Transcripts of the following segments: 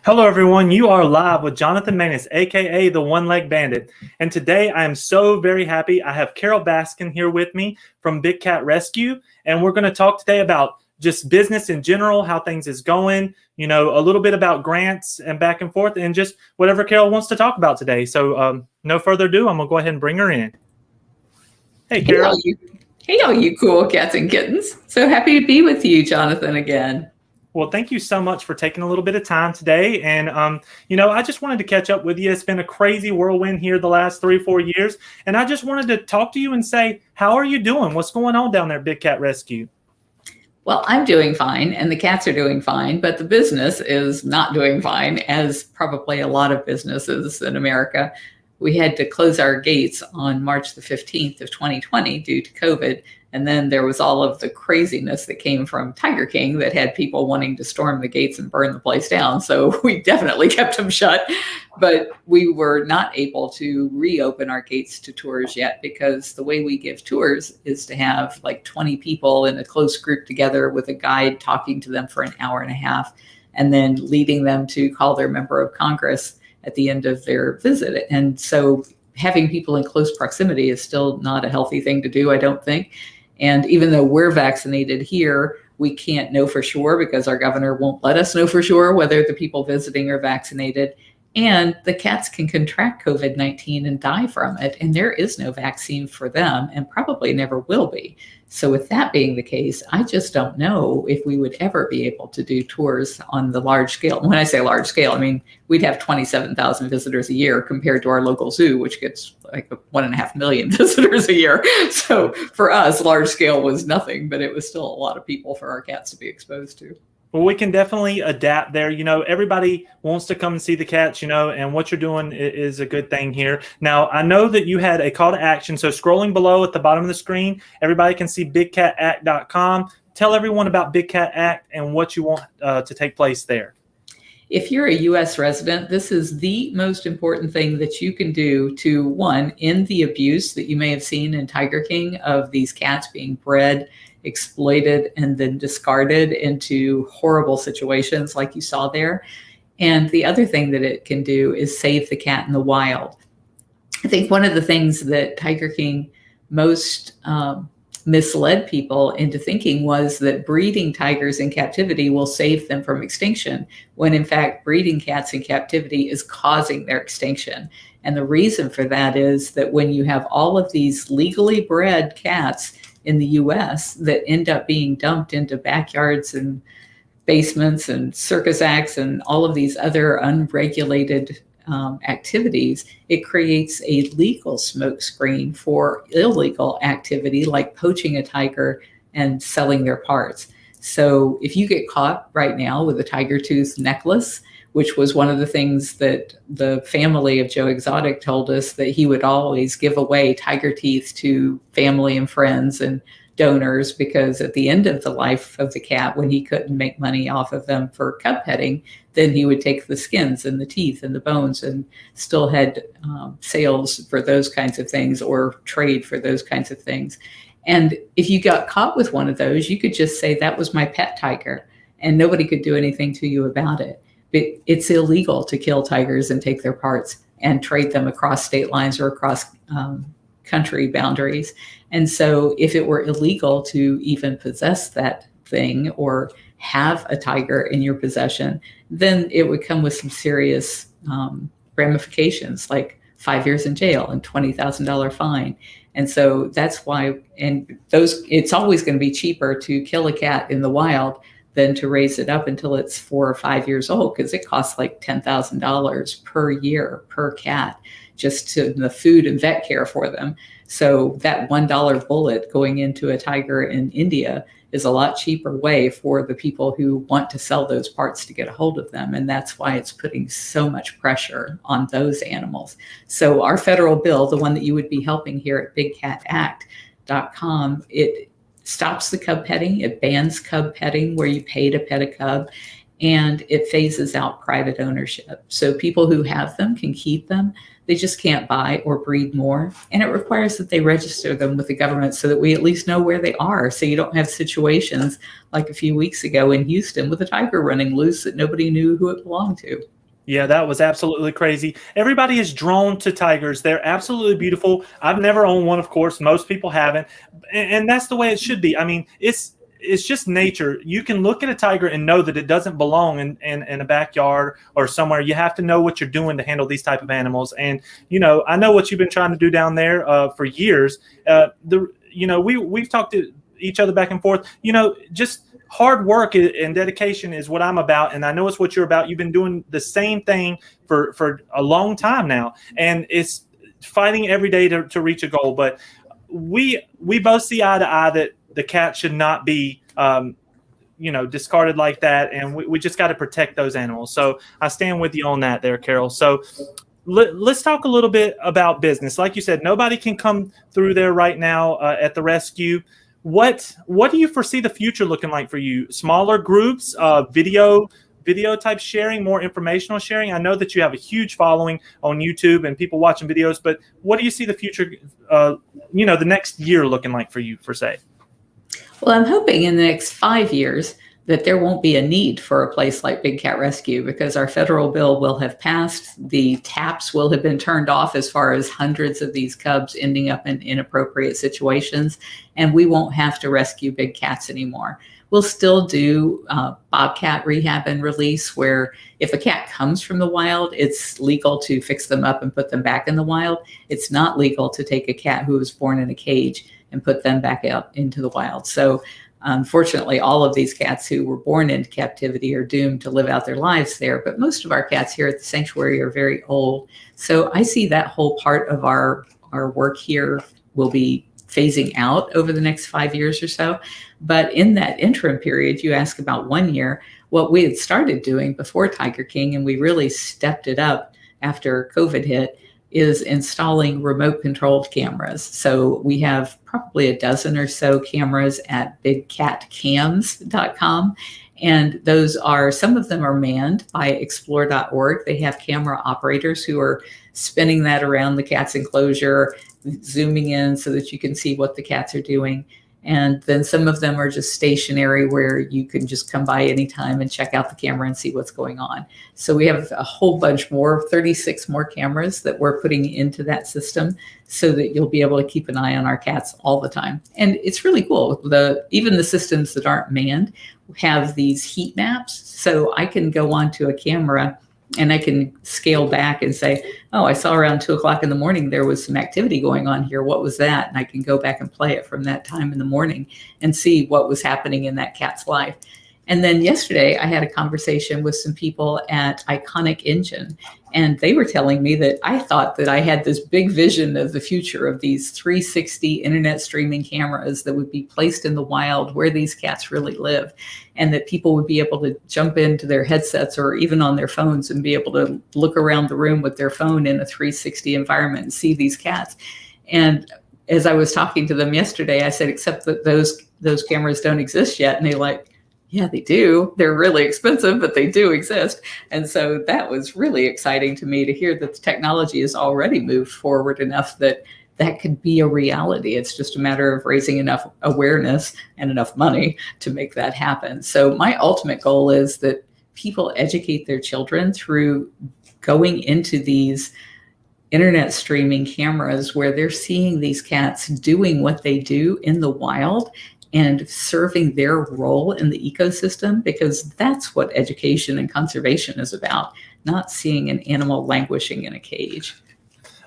Hello, everyone. You are live with Jonathan Maness, aka the One Leg Bandit. And today I am so very happy. I have Carole Baskin here with me from Big Cat Rescue. And we're going to talk today about just business in general, how things is going, a little bit about grants and back and forth, and just whatever Carole wants to talk about today. So no further ado, I'm going to go ahead and bring her in. Hey, Carole. Hey, all you cool cats and kittens. So happy to be with you, Jonathan, again. Well, thank you so much for taking a little bit of time today. And, I just wanted to catch up with you. It's been a crazy whirlwind here the last 3-4 years. And I just wanted to talk to you and say, how are you doing? What's going on down there at Big Cat Rescue? Well, I'm doing fine and the cats are doing fine, but the business is not doing fine, as probably a lot of businesses in America. We had to close our gates on March the 15th of 2020 due to COVID. And then there was all of the craziness that came from Tiger King that had people wanting to storm the gates and burn the place down. So we definitely kept them shut, but we were not able to reopen our gates to tours yet, because the way we give tours is to have like 20 people in a close group together with a guide talking to them for an hour and a half, and then leading them to call their member of Congress at the end of their visit. And so having people in close proximity is still not a healthy thing to do, I don't think. And even though we're vaccinated here, we can't know for sure because our governor won't let us know for sure whether the people visiting are vaccinated. And the cats can contract COVID-19 and die from it. And there is no vaccine for them and probably never will be. So with that being the case, I just don't know if we would ever be able to do tours on the large scale. When I say large scale, I mean, we'd have 27,000 visitors a year compared to our local zoo, which gets like 1.5 million visitors a year. So for us, large scale was nothing, but it was still a lot of people for our cats to be exposed to. Well, we can definitely adapt there. Everybody wants to come and see the cats, and what you're doing is a good thing here. Now, I know that you had a call to action. So scrolling below at the bottom of the screen, everybody can see bigcatact.com. Tell everyone about Big Cat Act and what you want to take place there. If you're a U.S. resident, this is the most important thing that you can do to, one, end the abuse that you may have seen in Tiger King of these cats being bred, exploited, and then discarded into horrible situations like you saw there. And the other thing that it can do is save the cat in the wild. I think one of the things that Tiger King most misled people into thinking was that breeding tigers in captivity will save them from extinction, when in fact breeding cats in captivity is causing their extinction. And the reason for that is that when you have all of these legally bred cats in the US that end up being dumped into backyards and basements and circus acts and all of these other unregulated activities, it creates a legal smokescreen for illegal activity like poaching a tiger and selling their parts. So if you get caught right now with a tiger tooth necklace, which was one of the things that the family of Joe Exotic told us, that he would always give away tiger teeth to family and friends and donors, because at the end of the life of the cat, when he couldn't make money off of them for cub petting, then he would take the skins and the teeth and the bones and still had sales for those kinds of things, or trade for those kinds of things. And if you got caught with one of those, you could just say, that was my pet tiger, and nobody could do anything to you about it. But it's illegal to kill tigers and take their parts and trade them across state lines or across country boundaries. And so if it were illegal to even possess that thing or have a tiger in your possession, then it would come with some serious ramifications, like 5 years in jail and $20,000 fine. And so that's why, it's always going to be cheaper to kill a cat in the wild than to raise it up until it's 4 or 5 years old, because it costs like $10,000 per year per cat, just to the food and vet care for them. So that $1 bullet going into a tiger in India is a lot cheaper way for the people who want to sell those parts to get a hold of them. And that's why it's putting so much pressure on those animals. So our federal bill, the one that you would be helping here at bigcatact.com, it stops the cub petting. It bans cub petting where you pay to pet a cub, and it phases out private ownership. So people who have them can keep them. They just can't buy or breed more. And it requires that they register them with the government so that we at least know where they are. So you don't have situations like a few weeks ago in Houston with a tiger running loose that nobody knew who it belonged to. Yeah, that was absolutely crazy. Everybody is drawn to tigers. They're absolutely beautiful. I've never owned one, of course. Most people haven't, and that's the way it should be. I mean, it's just nature. You can look at a tiger and know that it doesn't belong in a backyard or somewhere. You have to know what you're doing to handle these type of animals. And I know what you've been trying to do down there for years. We've talked to each other back and forth. Just hard work and dedication is what I'm about, and I know it's what you're about. You've been doing the same thing for a long time now, and it's fighting every day to reach a goal. But we both see eye to eye that the cat should not be discarded like that, and we just got to protect those animals. So I stand with you on that there, Carole. So let's talk a little bit about business. Like you said, nobody can come through there right now at the rescue. What do you foresee the future looking like for you? Smaller groups, video type sharing, more informational sharing? I know that you have a huge following on YouTube and people watching videos, but what do you see the future, the next year looking like for you, per se? Well, I'm hoping in the next 5 years that there won't be a need for a place like Big Cat Rescue, because our federal bill will have passed. The taps will have been turned off as far as hundreds of these cubs ending up in inappropriate situations, and we won't have to rescue big cats anymore. We'll still do bobcat rehab and release, where if a cat comes from the wild, it's legal to fix them up and put them back in the wild. It's not legal to take a cat who was born in a cage and put them back out into the wild. So unfortunately, all of these cats who were born into captivity are doomed to live out their lives there. But most of our cats here at the sanctuary are very old. So I see that whole part of our work here will be phasing out over the next 5 years or so. But in that interim period, you ask about 1 year, what we had started doing before Tiger King, and we really stepped it up after COVID hit, is installing remote controlled cameras. So we have probably a dozen or so cameras at bigcatcams.com. And some of them are manned by explore.org. They have camera operators who are spinning that around the cat's enclosure, zooming in so that you can see what the cats are doing. And then some of them are just stationary, where you can just come by anytime and check out the camera and see what's going on. So we have a whole bunch more, 36 more cameras that we're putting into that system, so that you'll be able to keep an eye on our cats all the time. And it's really cool. Even the systems that aren't manned have these heat maps. So I can go onto a camera and I can scale back and say, oh, I saw around 2:00 in the morning there was some activity going on here. What was that? And I can go back and play it from that time in the morning and see what was happening in that cat's life. And then yesterday I had a conversation with some people at Iconic Engine, and they were telling me that I thought that I had this big vision of the future of these 360 internet streaming cameras that would be placed in the wild where these cats really live, and that people would be able to jump into their headsets or even on their phones and be able to look around the room with their phone in a 360 environment and see these cats. And as I was talking to them yesterday, I said, except that those cameras don't exist yet. And they're like, yeah, they do. They're really expensive, but they do exist. And so that was really exciting to me to hear that the technology has already moved forward enough that that could be a reality. It's just a matter of raising enough awareness and enough money to make that happen. So my ultimate goal is that people educate their children through going into these internet streaming cameras where they're seeing these cats doing what they do in the wild and serving their role in the ecosystem, because that's what education and conservation is about, not seeing an animal languishing in a cage.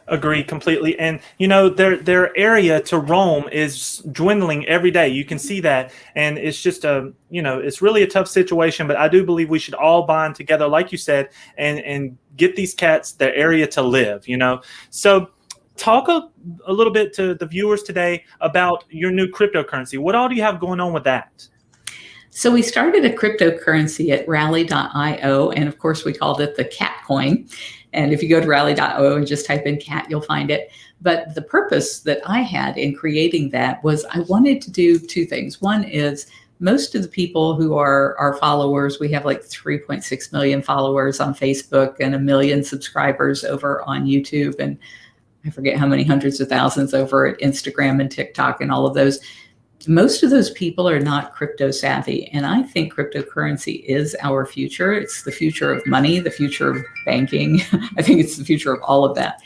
Agree completely. And, their area to roam is dwindling every day. You can see that. And it's just it's really a tough situation, but I do believe we should all bond together, like you said, and get these cats their area to live, So talk a little bit to the viewers today about your new cryptocurrency. What all do you have going on with that? So we started a cryptocurrency at rally.io, and of course we called it the cat coin. And if you go to rally.io and just type in cat, you'll find it. But the purpose that I had in creating that was I wanted to do two things. One is most of the people who are our followers, we have like 3.6 million followers on Facebook and 1 million subscribers over on YouTube, and I forget how many hundreds of thousands over at Instagram and TikTok and all of those. most of those people are not crypto savvy. And I think cryptocurrency is our future. It's the future of money, the future of banking. I think it's the future of all of that.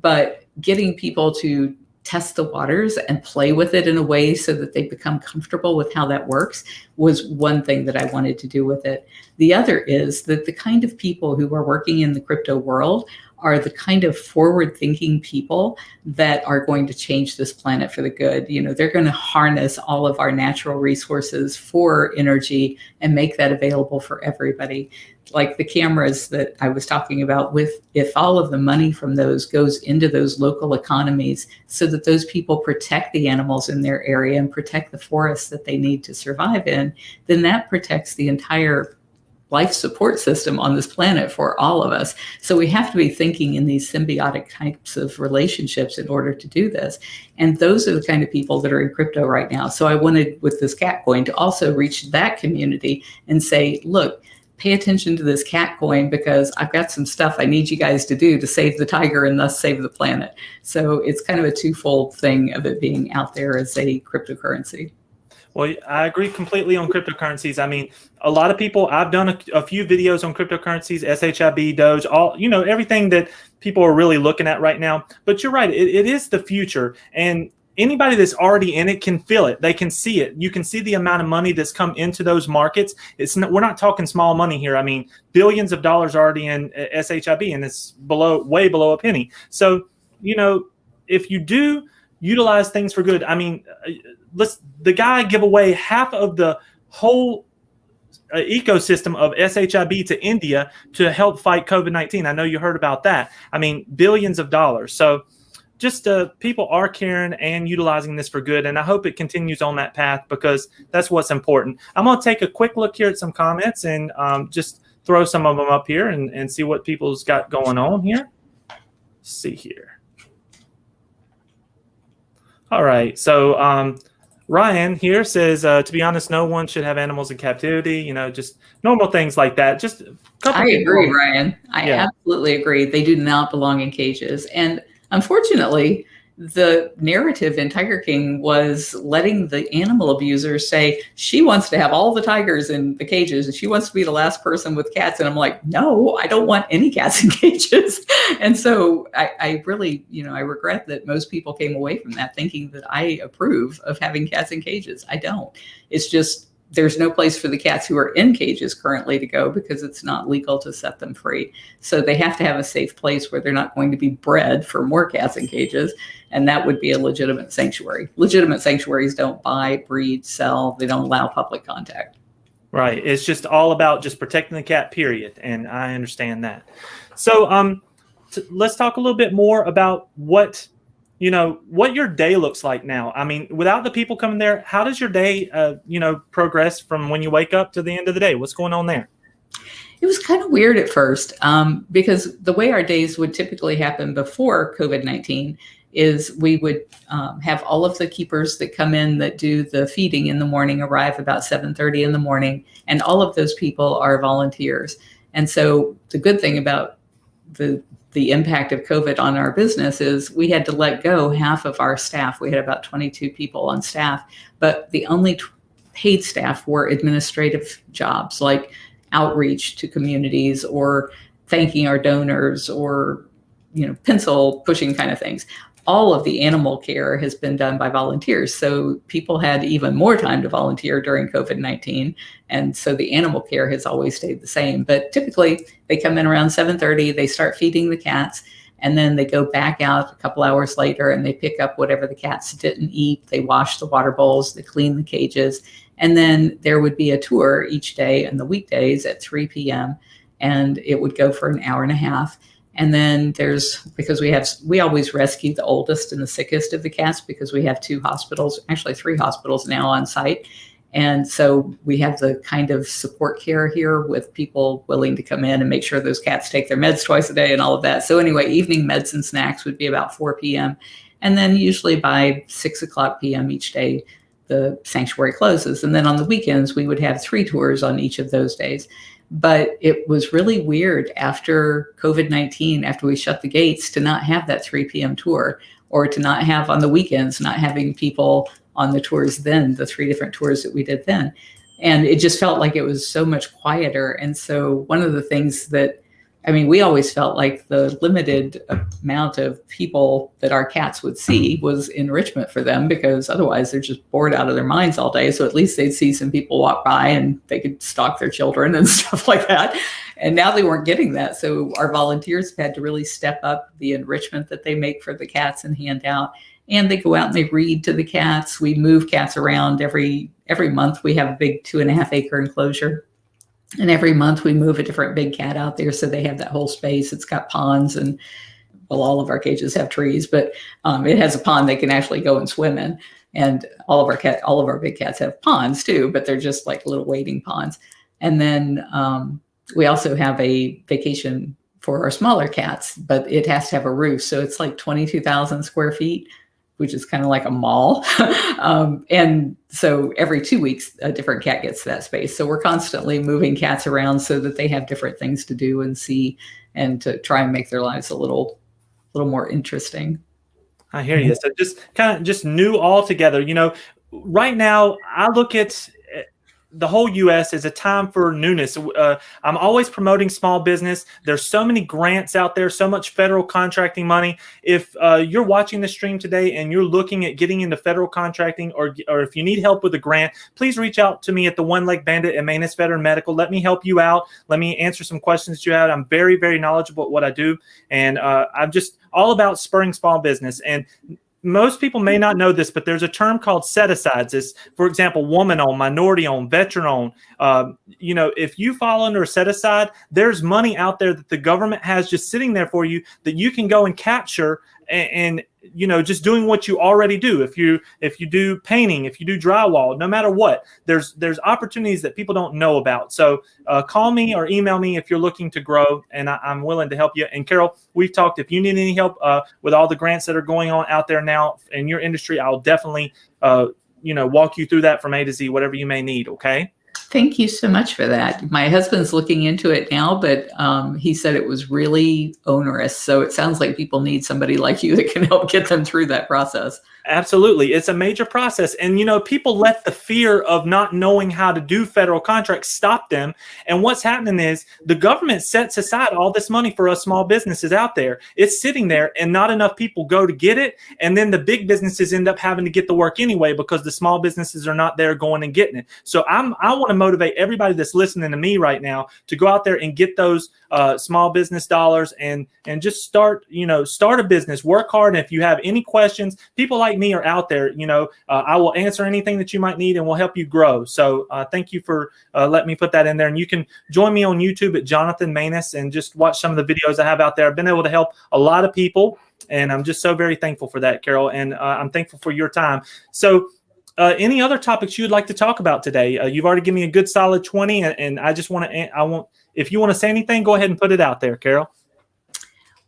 But getting people to test the waters and play with it in a way so that they become comfortable with how that works was one thing that I wanted to do with it. The other is that the kind of people who are working in the crypto world are the kind of forward-thinking people that are going to change this planet for the good. You know, they're going to harness all of our natural resources for energy and make that available for everybody. Like the cameras that I was talking about, if all of the money from those goes into those local economies so that those people protect the animals in their area and protect the forests that they need to survive in, then that protects the entire life support system on this planet for all of us. So we have to be thinking in these symbiotic types of relationships in order to do this. And those are the kind of people that are in crypto right now. So I wanted, with this cat coin, to also reach that community and say, look, pay attention to this cat coin because I've got some stuff I need you guys to do to save the tiger and thus save the planet. So it's kind of a twofold thing of it being out there as a cryptocurrency. Well, I agree completely on cryptocurrencies. I mean, a lot of people, I've done a few videos on cryptocurrencies, SHIB, Doge, all, you know, everything that people are really looking at right now. But you're right, it is the future. And anybody that's already in it can feel it. They can see it. You can see the amount of money that's come into those markets. We're not talking small money here. I mean, billions of dollars already in SHIB, and it's way below a penny. So, you know, if you do utilize things for good, I mean, the guy give away half of the whole ecosystem of SHIB to India to help fight COVID-19. I know you heard about that. I mean, billions of dollars. So just people are caring and utilizing this for good. And I hope it continues on that path because that's what's important. I'm going to take a quick look here at some comments and just throw some of them up here and see what people's got going on here. Let's see here. All right. So Ryan here says, to be honest, no one should have animals in captivity, you know, just normal things like that. Just I agree, Ryan. I absolutely agree. They do not belong in cages. And unfortunately, the narrative in Tiger King was letting the animal abusers say she wants to have all the tigers in the cages and she wants to be the last person with cats. And I'm like, no, I don't want any cats in cages. And so I really, you know, I regret that most people came away from that thinking that I approve of having cats in cages. I don't. It's just there's no place for the cats who are in cages currently to go because it's not legal to set them free. So they have to have a safe place where they're not going to be bred for more cats in cages. And that would be a legitimate sanctuary. Legitimate sanctuaries don't buy, breed, sell. They don't allow public contact. Right. It's just all about just protecting the cat, period. And I understand that. So let's talk a little bit more about what your day looks like now. I mean, without the people coming there, how does your day, progress from when you wake up to the end of the day? What's going on there? It was kind of weird at first because the way our days would typically happen before COVID-19 is we would have all of the keepers that come in that do the feeding in the morning arrive about 7:30 in the morning. And all of those people are volunteers. And so the good thing about the impact of COVID on our business is we had to let go half of our staff. We had about 22 people on staff, but the only paid staff were administrative jobs like outreach to communities or thanking our donors or, pencil pushing kind of things. All of the animal care has been done by volunteers. So people had even more time to volunteer during COVID-19. And so the animal care has always stayed the same. But typically they come in around 7:30, they start feeding the cats, and then they go back out a couple hours later and they pick up whatever the cats didn't eat. They wash the water bowls, they clean the cages. And then there would be a tour each day on the weekdays at 3 p.m. And it would go for an hour and a half. And then because we always rescue the oldest and the sickest of the cats because we have 2 hospitals, actually 3 hospitals now on site. And so we have the kind of support care here with people willing to come in and make sure those cats take their meds twice a day and all of that. So anyway, evening meds and snacks would be about 4 p.m. And then usually by 6 o'clock p.m. each day, the sanctuary closes. And then on the weekends, we would have 3 tours on each of those days. But it was really weird after COVID-19, after we shut the gates, to not have that 3 p.m. tour or to not have on the weekends, not having people on the tours then, the 3 different tours that we did then. And it just felt like it was so much quieter. And so one of the things that, I mean, we always felt like the limited amount of people that our cats would see was enrichment for them, because otherwise they're just bored out of their minds all day. So at least they'd see some people walk by and they could stalk their children and stuff like that. And now they weren't getting that. So our volunteers have had to really step up the enrichment that they make for the cats and hand out. And they go out and they read to the cats. We move cats around every month. We have a big 2.5 acre enclosure. And every month we move a different big cat out there, so they have that whole space. It's got ponds, and well, all of our cages have trees, but it has a pond they can actually go and swim in. And all of our big cats have ponds too, but they're just like little wading ponds. And then we also have a vacation for our smaller cats, but it has to have a roof. So it's like 22,000 square feet, which is kind of like a mall. And so every 2 weeks, a different cat gets that space. So we're constantly moving cats around so that they have different things to do and see, and to try and make their lives a little more interesting. I hear you. So just new altogether. Right now I look at the whole U.S. is a time for newness. I'm always promoting small business. There's so many grants out there, so much federal contracting money. If you're watching the stream today and you're looking at getting into federal contracting, or if you need help with a grant, please reach out to me at the One Leg Bandit at Maness Veteran Medical. Let me help you out. Let me answer some questions you have. I'm very, very knowledgeable at what I do. And I'm just all about spurring small business. And most people may not know this, but there's a term called set-asides. It's, for example, woman-owned, minority-owned, veteran-owned. If you fall under a set-aside, there's money out there that the government has just sitting there for you that you can go and capture and just doing what you already do. If you do painting, if you do drywall, no matter what, there's opportunities that people don't know about. So call me or email me if you're looking to grow, and I'm willing to help you. And Carole, we've talked. If you need any help with all the grants that are going on out there now in your industry, I'll definitely walk you through that from A to Z, whatever you may need. Okay. Thank you so much for that. My husband's looking into it now, but he said it was really onerous. So it sounds like people need somebody like you that can help get them through that process. Absolutely. It's a major process. And, people let the fear of not knowing how to do federal contracts stop them. And what's happening is the government sets aside all this money for us small businesses out there. It's sitting there and not enough people go to get it. And then the big businesses end up having to get the work anyway because the small businesses are not there going and getting it. So I want to motivate everybody that's listening to me right now to go out there and get those small business dollars and just start a business, work hard. And if you have any questions, people like me are out there. I will answer anything that you might need and we'll help you grow. So thank you for letting me put that in there. And you can join me on YouTube at Jonathan Maness and just watch some of the videos I have out there. I've been able to help a lot of people, and I'm just so very thankful for that, Carole. And I'm thankful for your time. So any other topics you'd like to talk about today? You've already given me a good solid 20, and I just if you want to say anything, go ahead and put it out there, Carole.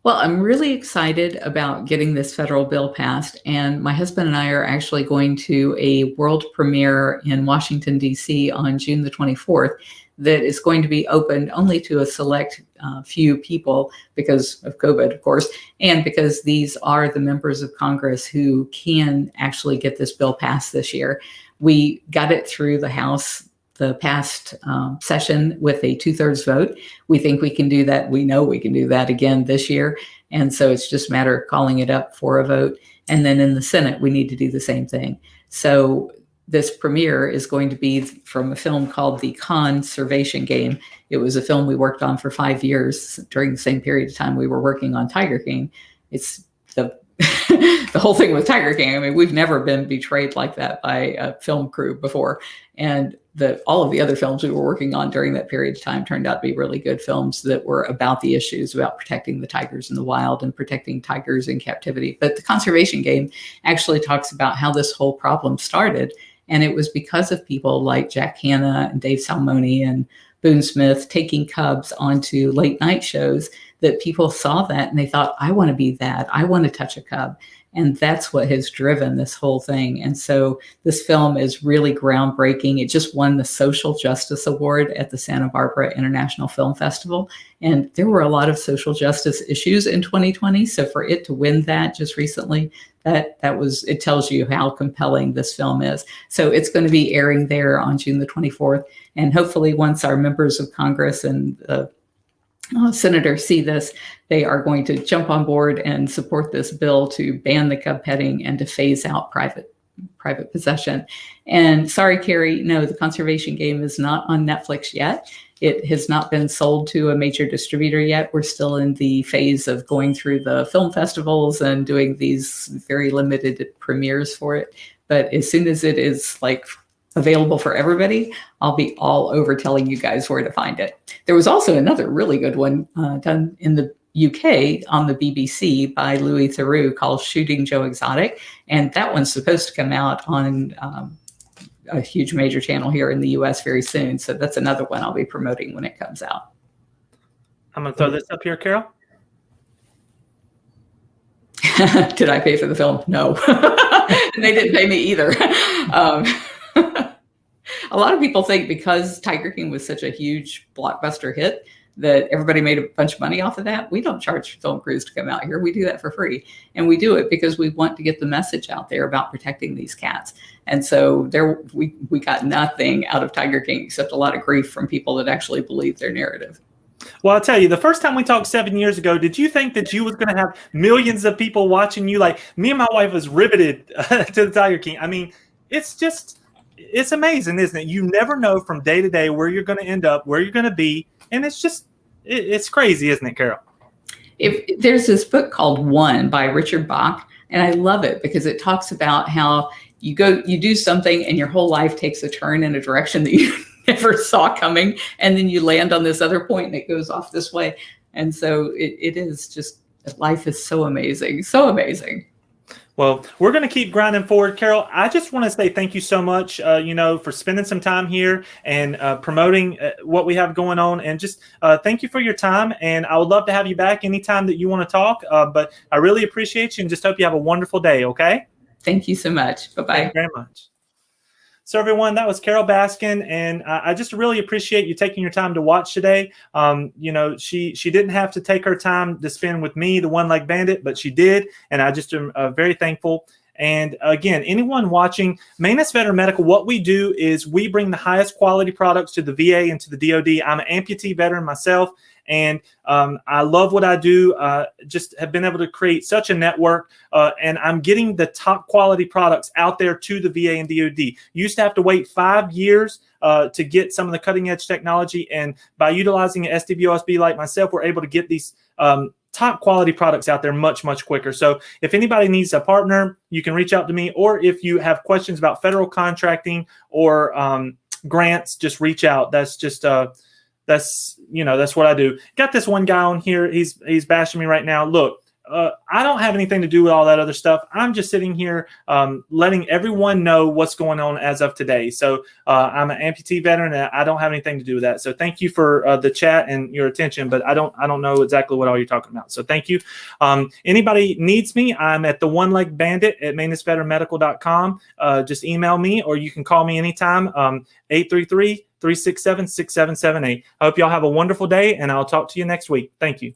Well, I'm really excited about getting this federal bill passed, and my husband and I are actually going to a world premiere in Washington, D.C. on June the 24th that is going to be opened only to a select few people because of COVID, of course, and because these are the members of Congress who can actually get this bill passed this year. We got it through the House the past session with a 2/3 vote. We think we can do that. We know we can do that again this year. And so it's just a matter of calling it up for a vote. And then in the Senate, we need to do the same thing. So this premiere is going to be from a film called The Conservation Game. It was a film we worked on for 5 years during the same period of time we were working on Tiger King. It's the whole thing with Tiger King. I mean, we've never been betrayed like that by a film crew before. And all of the other films we were working on during that period of time turned out to be really good films that were about the issues about protecting the tigers in the wild and protecting tigers in captivity. But The Conservation Game actually talks about how this whole problem started. And it was because of people like Jack Hanna and Dave Salmoni and Boone Smith taking cubs onto late night shows that people saw that and they thought, I want to be that. I want to touch a cub. And that's what has driven this whole thing. And so this film is really groundbreaking. It just won the Social Justice Award at the Santa Barbara International Film Festival. And there were a lot of social justice issues in 2020. So for it to win that just recently it tells you how compelling this film is. So it's going to be airing there on June the 24th. And hopefully once our members of Congress and senators see this, they are going to jump on board and support this bill to ban the cub petting and to phase out private possession. And sorry, Carrie, no, the conservation game is not on Netflix yet. It has not been sold to a major distributor yet. We're still in the phase of going through the film festivals and doing these very limited premieres for it. But as soon as it is like available for everybody, I'll be all over telling you guys where to find it. There was also another really good one done in the UK on the BBC by Louis Theroux called Shooting Joe Exotic. And that one's supposed to come out on a huge major channel here in the US very soon. So that's another one I'll be promoting when it comes out. I'm going to throw this up here, Carole. Did I pay for the film? No. And they didn't pay me either. A lot of people think because Tiger King was such a huge blockbuster hit that everybody made a bunch of money off of that. We don't charge film crews to come out here. We do that for free. And we do it because we want to get the message out there about protecting these cats. And so we got nothing out of Tiger King except a lot of grief from people that actually believe their narrative. Well, I'll tell you, the first time we talked 7 years ago, did you think that you was going to have millions of people watching you? Like, me and my wife was riveted to the Tiger King. I mean, it's amazing, isn't it? You never know from day to day where you're going to end up, where you're going to be. And it's crazy, isn't it, Carole? There's this book called One by Richard Bach, and I love it because it talks about how you do something and your whole life takes a turn in a direction that you never saw coming. And then you land on this other point and it goes off this way. And so it is just, life is so amazing, so amazing. Well, we're going to keep grinding forward, Carole. I just want to say thank you so much, for spending some time here and promoting what we have going on. And just thank you for your time. And I would love to have you back anytime that you want to talk. But I really appreciate you and just hope you have a wonderful day, okay? Thank you so much. Bye-bye. Thank you very much. So everyone, that was Carole Baskin, and I just really appreciate you taking your time to watch today. She didn't have to take her time to spend with me, the one-leg bandit, but she did, and I just am very thankful. And again, anyone watching Maness Veteran Medical, what we do is we bring the highest quality products to the VA and to the DoD. I'm an amputee veteran myself, and I love what I do. Just have been able to create such a network, and I'm getting the top quality products out there to the VA and DoD. You used to have to wait 5 years to get some of the cutting edge technology, and by utilizing an SDVOSB like myself, we're able to get these top quality products out there much, much quicker. So if anybody needs a partner, you can reach out to me, or if you have questions about federal contracting or grants, just reach out. That's just that's what I do. Got this one guy on here. He's bashing me right now. Look, I don't have anything to do with all that other stuff. I'm just sitting here letting everyone know what's going on as of today. So I'm an amputee veteran, and I don't have anything to do with that. So thank you for the chat and your attention, but I don't know exactly what all you're talking about. So thank you. Anybody needs me, I'm at the One Leg Bandit at ManessVeteranMedical.com. Just email me, or you can call me anytime, 833-367-6778. I hope y'all have a wonderful day, and I'll talk to you next week. Thank you.